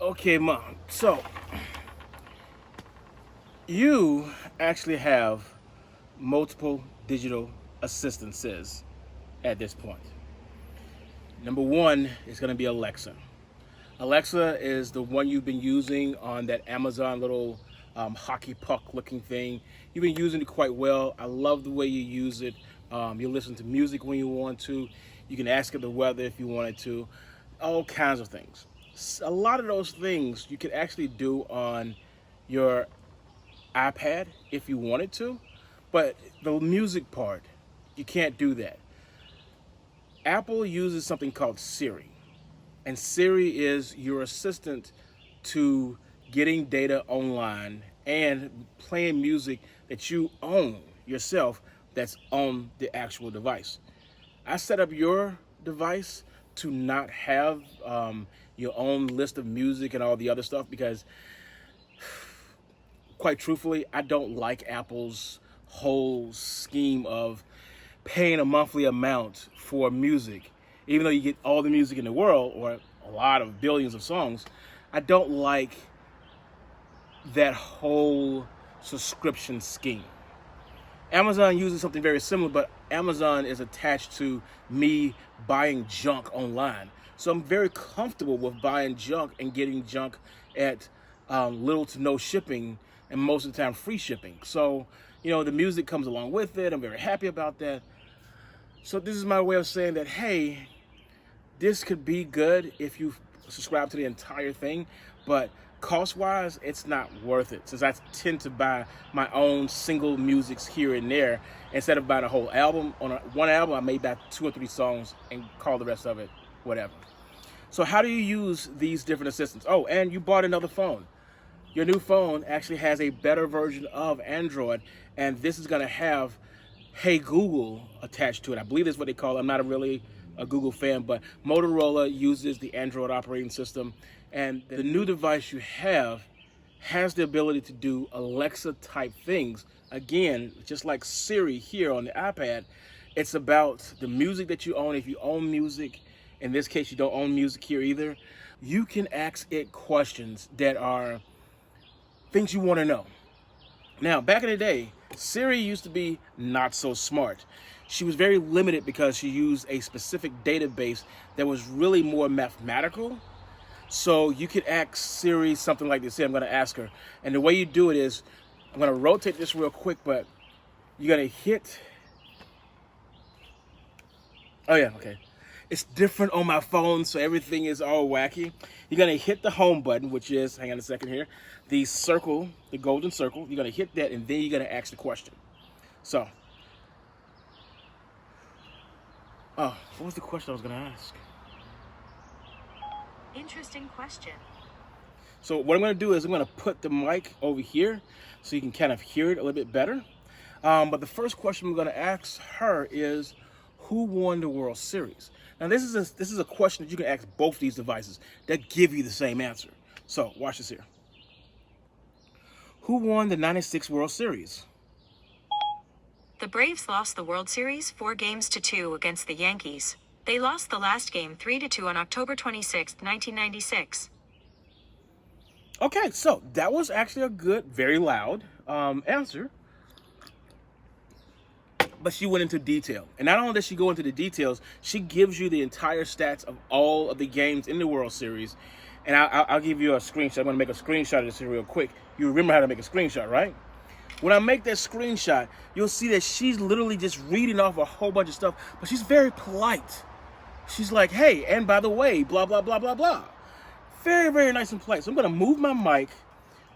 Okay, Mom. So, you actually have multiple digital assistances at this point. Number one is going to be Alexa. Alexa is the one you've been using on that Amazon little hockey puck looking thing. You've been using it quite well. I love the way you use it. You listen to music when you want to. You can ask it the weather if you wanted to. All kinds of things. A lot of those things you could actually do on your iPad if you wanted to, but the music part, you can't do that. Apple uses something called Siri, and Siri is your assistant to getting data online and playing music that you own yourself that's on the actual device. I set up your device to not have your own list of music and all the other stuff because, quite truthfully, I don't like Apple's whole scheme of paying a monthly amount for music. Even though you get all the music in the world, or a lot of billions of songs, I don't like that whole subscription scheme. Amazon uses something very similar, but Amazon is attached to me buying junk online. So I'm very comfortable with buying junk and getting junk at little to no shipping, and most of the time free shipping. So, the music comes along with it. I'm very happy about that. So this is my way of saying that, hey, this could be good if you subscribe to the entire thing, but cost-wise, it's not worth it, since I tend to buy my own single musics here and there instead of buying a whole album. On one album, I may buy 2 or 3 songs and call the rest of it whatever. So how do you use these different assistants? Oh, and you bought another phone. Your new phone actually has a better version of Android, and this is going to have Hey Google attached to it. I believe that's what they call it. I'm not really a Google fan, but Motorola uses the Android operating system, and the new device you have has the ability to do Alexa type things. Again, just like Siri here on the iPad, it's about the music that you own. If you own music, in this case you don't own music here either, you can ask it questions that are things you want to know. Now, back in the day, Siri used to be not so smart. She was very limited because she used a specific database that was really more mathematical. So you could ask Siri something like this. Here, I'm going to ask her. And the way you do it is, I'm going to rotate this real quick, but you're going to hit. Oh, yeah, okay. It's different on my phone, so everything is all wacky. You're going to hit the home button, which is, hang on a second here, the circle, the golden circle. You're going to hit that, and then you're going to ask the question. So, what was the question I was going to ask? Interesting question. So what I'm going to do is I'm going to put the mic over here so you can kind of hear it a little bit better. But the first question I'm going to ask her is, who won the World Series? Now this is a question that you can ask both these devices that give you the same answer. So watch this here. Who won the '96 World Series? The Braves lost the World Series 4-2 against the Yankees. They lost the last game 3-2 on October 26, 1996. Okay, so that was actually a good, very loud answer. But she went into detail. And not only does she go into the details, she gives you the entire stats of all of the games in the World Series. And I'll give you a screenshot. I'm going to make a screenshot of this here real quick. You remember how to make a screenshot, right? When I make that screenshot, you'll see that she's literally just reading off a whole bunch of stuff, but she's very polite. She's like, hey, and by the way, blah, blah, blah, blah, blah. Very, very nice and polite. So I'm going to move my mic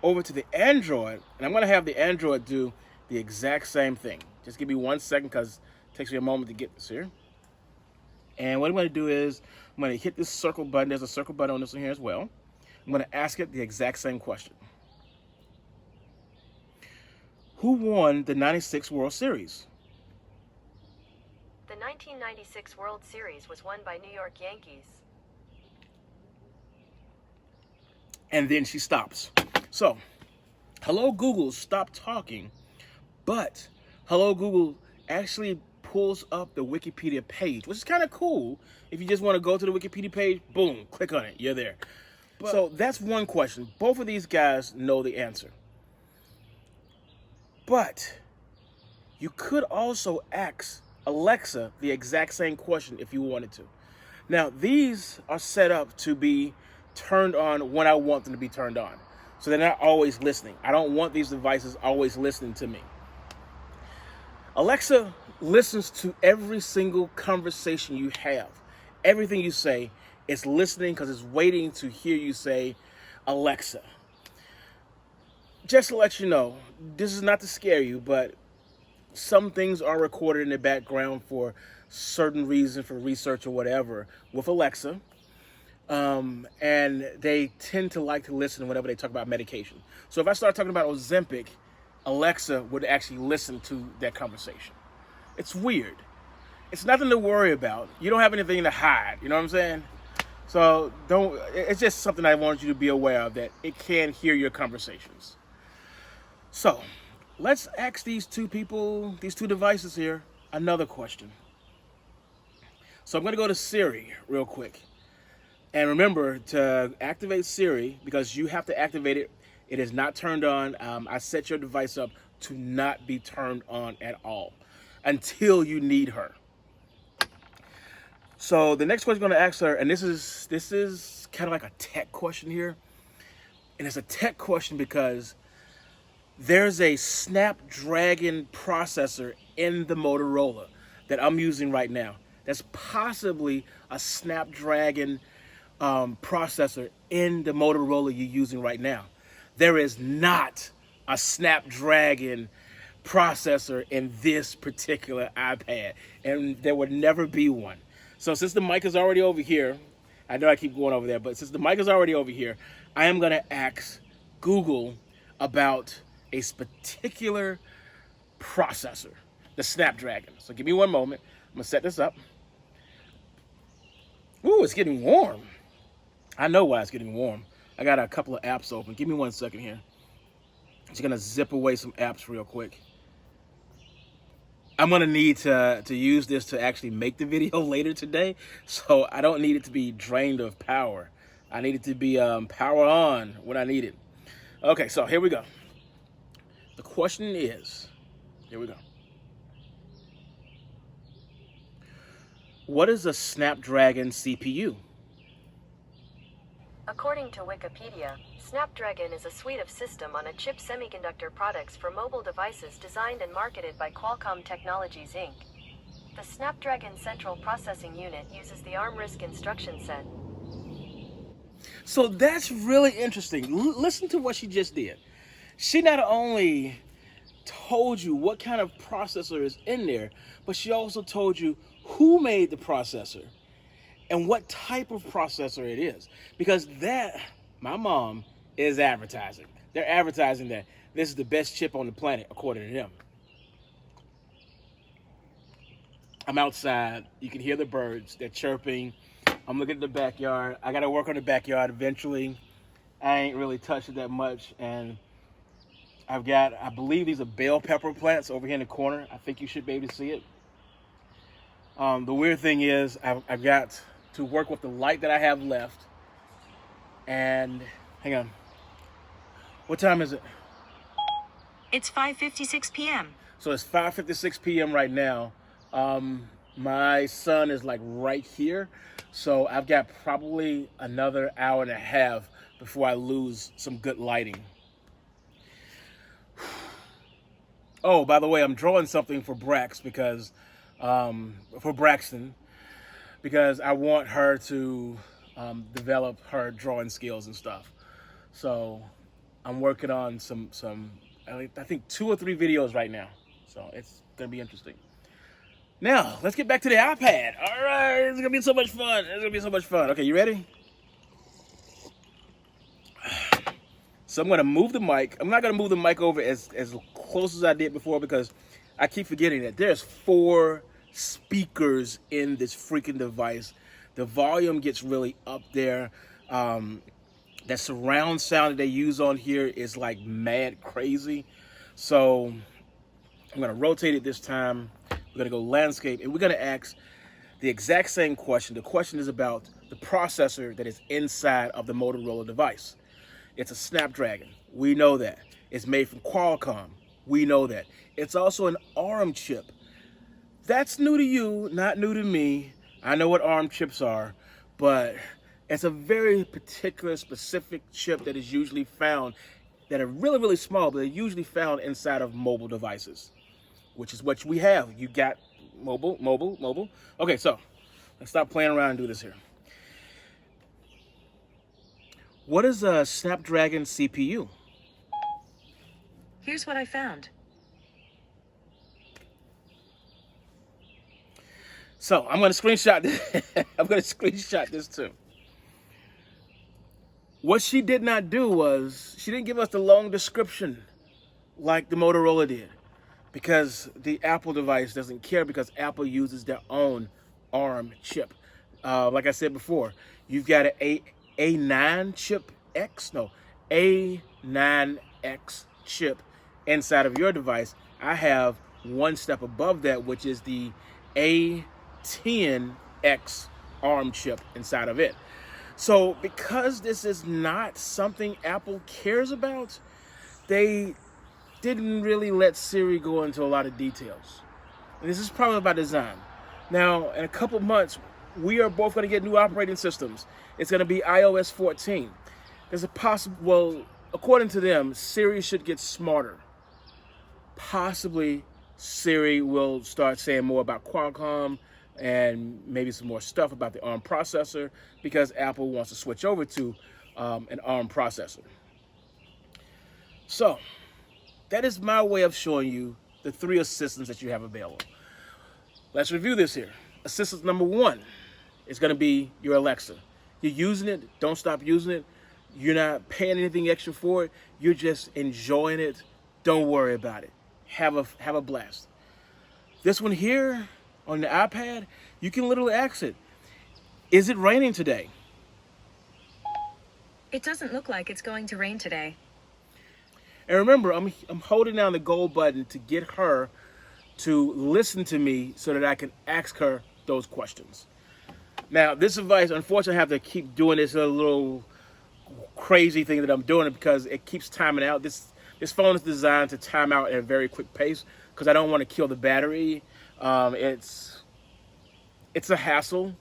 over to the Android, and I'm going to have the Android do the exact same thing. Just give me 1 second because it takes me a moment to get this here. And what I'm going to do is I'm going to hit this circle button. There's a circle button on this one here as well. I'm going to ask it the exact same question. Who won the '96 World Series? The 1996 World Series was won by New York Yankees. And then she stops. So, Hello Google stopped talking, but Hello Google actually pulls up the Wikipedia page, which is kind of cool. If you just want to go to the Wikipedia page, boom, click on it, you're there. So that's one question. Both of these guys know the answer. But you could also ask Alexa the exact same question if you wanted to. Now, these are set up to be turned on when I want them to be turned on. So they're not always listening. I don't want these devices always listening to me. Alexa listens to every single conversation you have. Everything you say, it's listening because it's waiting to hear you say, Alexa. Just to let you know, this is not to scare you, but some things are recorded in the background for certain reason, for research or whatever, with Alexa. And they tend to like to listen whenever they talk about medication. So if I start talking about Ozempic, Alexa would actually listen to that conversation. It's weird. It's nothing to worry about. You don't have anything to hide. You know what I'm saying? So it's just something I want you to be aware of, that it can hear your conversations. So let's ask these two people, these two devices here, another question. So I'm going to go to Siri real quick. And remember to activate Siri, because you have to activate it. It is not turned on. I set your device up to not be turned on at all until you need her. So the next question I'm going to ask her, and this is kind of like a tech question here. And it's a tech question because there's a Snapdragon processor in the Motorola that I'm using right now. That's possibly a Snapdragon processor in the Motorola you're using right now. There is not a Snapdragon processor in this particular iPad, and there would never be one. So since the mic is already over here, I know I keep going over there, but since the mic is already over here, I am going to ask Google about a particular processor, the Snapdragon. So give me one moment. I'm going to set this up. Ooh, it's getting warm. I know why it's getting warm. I got a couple of apps open. Give me 1 second here. Just going to zip away some apps real quick. I'm going to need to use this to actually make the video later today. So I don't need it to be drained of power. I need it to be power on when I need it. Okay, so here we go. The question is, here we go. What is a Snapdragon CPU? According to Wikipedia, Snapdragon is a suite of system-on-a-chip semiconductor products for mobile devices designed and marketed by Qualcomm Technologies Inc. The Snapdragon Central Processing Unit uses the ARM RISC instruction set. So that's really interesting. Listen to what she just did. She not only told you what kind of processor is in there, but she also told you who made the processor and what type of processor it is. Because that, my mom, is advertising. They're advertising that this is the best chip on the planet, according to them. I'm outside. You can hear the birds. They're chirping. I'm looking at the backyard. I got to work on the backyard eventually. I ain't really touched it that much. And I've got, I believe these are bell pepper plants over here in the corner. I think you should be able to see it. The weird thing is I've got to work with the light that I have left. And hang on. What time is it? It's 5:56 p.m. So it's 5:56 p.m. right now. My son is like right here. So I've got probably another hour and a half before I lose some good lighting. Oh, by the way, I'm drawing something for Brax because, for Braxton, because I want her to develop her drawing skills and stuff. So I'm working on some I think 2 or 3 videos right now. So it's gonna be interesting. Now let's get back to the iPad. All right, it's gonna be so much fun. It's gonna be so much fun. Okay, you ready? So I'm gonna move the mic. I'm not gonna move the mic over as close as I did before because I keep forgetting that there's 4 speakers in this freaking device. The volume gets really up there. That surround sound that they use on here is like mad crazy. So I'm gonna rotate it this time. We're gonna go landscape and we're gonna ask the exact same question. The question is about the processor that is inside of the Motorola device. It's a Snapdragon. We know that. It's made from Qualcomm. We know that. It's also an ARM chip. That's new to you, not new to me. I know what ARM chips are, but it's a very particular, specific chip that is usually found, that are really, really small, but they're usually found inside of mobile devices, which is what we have. You got mobile. Okay, so let's stop playing around and do this here. What is a Snapdragon CPU? Here's what I found. So I'm going to screenshot this. I'm going to screenshot this too. What she did not do was, she didn't give us the long description like the Motorola did, because the Apple device doesn't care, because Apple uses their own ARM chip. Like I said before, you've got an A9 chip X, no, A9X chip inside of your device. I have one step above that, which is the A10X ARM chip inside of it. So because this is not something Apple cares about, they didn't really let Siri go into a lot of details. And this is probably by design. Now, in a couple months, we are both going to get new operating systems. It's going to be iOS 14. There's a possible, well, according to them, Siri should get smarter. Possibly Siri will start saying more about Qualcomm and maybe some more stuff about the ARM processor, because Apple wants to switch over to an ARM processor. So that is my way of showing you the 3 assistants that you have available. Let's review this here. Assistant number 1 is going to be your Alexa. You're using it, don't stop using it. You're not paying anything extra for it. You're just enjoying it. Don't worry about it. Have a blast. This one here on the iPad, you can literally ask it, is it raining today? It doesn't look like it's going to rain today. And remember, I'm holding down the gold button to get her to listen to me so that I can ask her those questions. Now, this device, unfortunately, I have to keep doing this little crazy thing that I'm doing, because it keeps timing out. This phone is designed to time out at a very quick pace, because I don't want to kill the battery. It's a hassle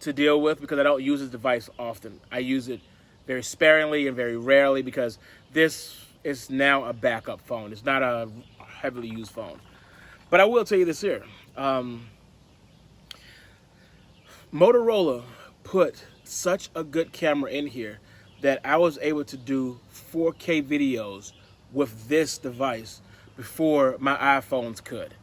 to deal with, because I don't use this device often. I use it very sparingly and very rarely, because this is now a backup phone. It's not a heavily used phone. But I will tell you this here. Motorola put such a good camera in here that I was able to do 4K videos with this device before my iPhones could.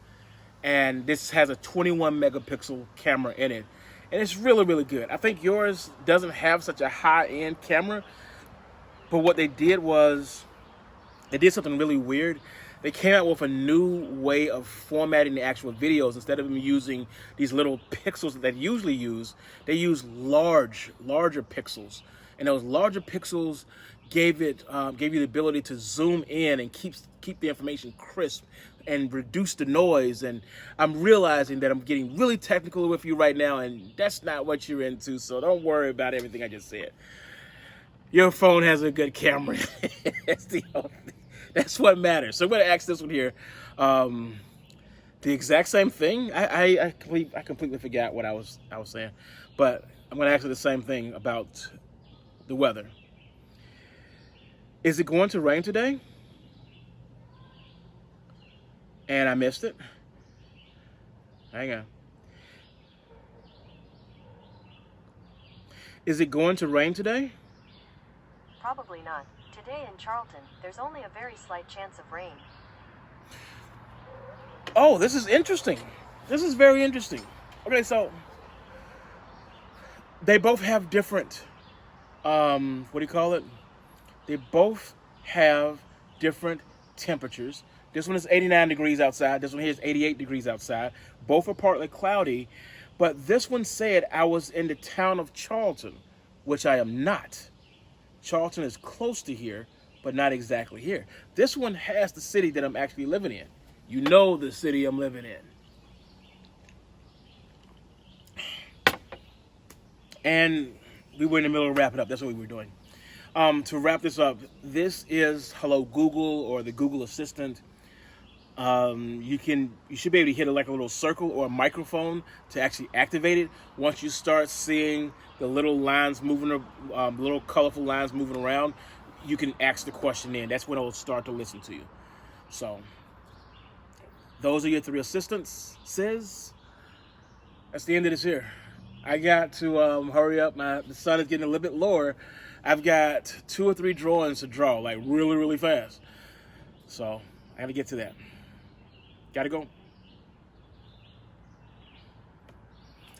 And this has a 21 megapixel camera in it, and it's really, really good. I think yours doesn't have such a high-end camera, but what they did was, they did something really weird. They came out with a new way of formatting the actual videos. Instead of them using these little pixels that they usually use, they use larger pixels. And those larger pixels gave you the ability to zoom in and keep the information crisp and reduce the noise. And I'm realizing that I'm getting really technical with you right now, and that's not what you're into, so don't worry about everything I just said. Your phone has a good camera. That's what matters. So I'm going to ask this one here. The exact same thing. I completely forgot what I was saying, but I'm going to ask her the same thing about the weather. Is it going to rain today? And I missed it. Hang on. Is it going to rain today? Probably not. Today in Charlton, there's only a very slight chance of rain. Oh, this is interesting. This is very interesting. Okay, so they both have different, what do you call it? They both have different temperatures. This one is 89 degrees outside. This one here is 88 degrees outside. Both are partly cloudy, but this one said I was in the town of Charlton, which I am not. Charlton is close to here, but not exactly here. This one has the city that I'm actually living in. You know the city I'm living in. And we were in the middle of wrapping up. That's what we were doing. To wrap this up, this is Hello Google, or the Google Assistant. You should be able to hit like a little circle or a microphone to actually activate it. Once you start seeing the little lines moving, little colorful lines moving around, you can ask the question in. That's when it'll start to listen to you. So those are your 3 assistants, Sis. That's the end of this here. I got to hurry up. The sun is getting a little bit lower. I've got 2 or 3 drawings to draw, like really, really fast. So I got to get to that. Gotta go.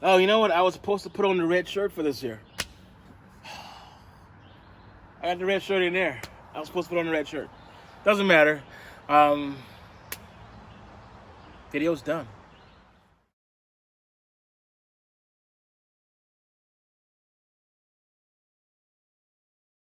Oh, you know what? I was supposed to put on the red shirt for this year. I got the red shirt in there. I was supposed to put on the red shirt. Doesn't matter. Video's done.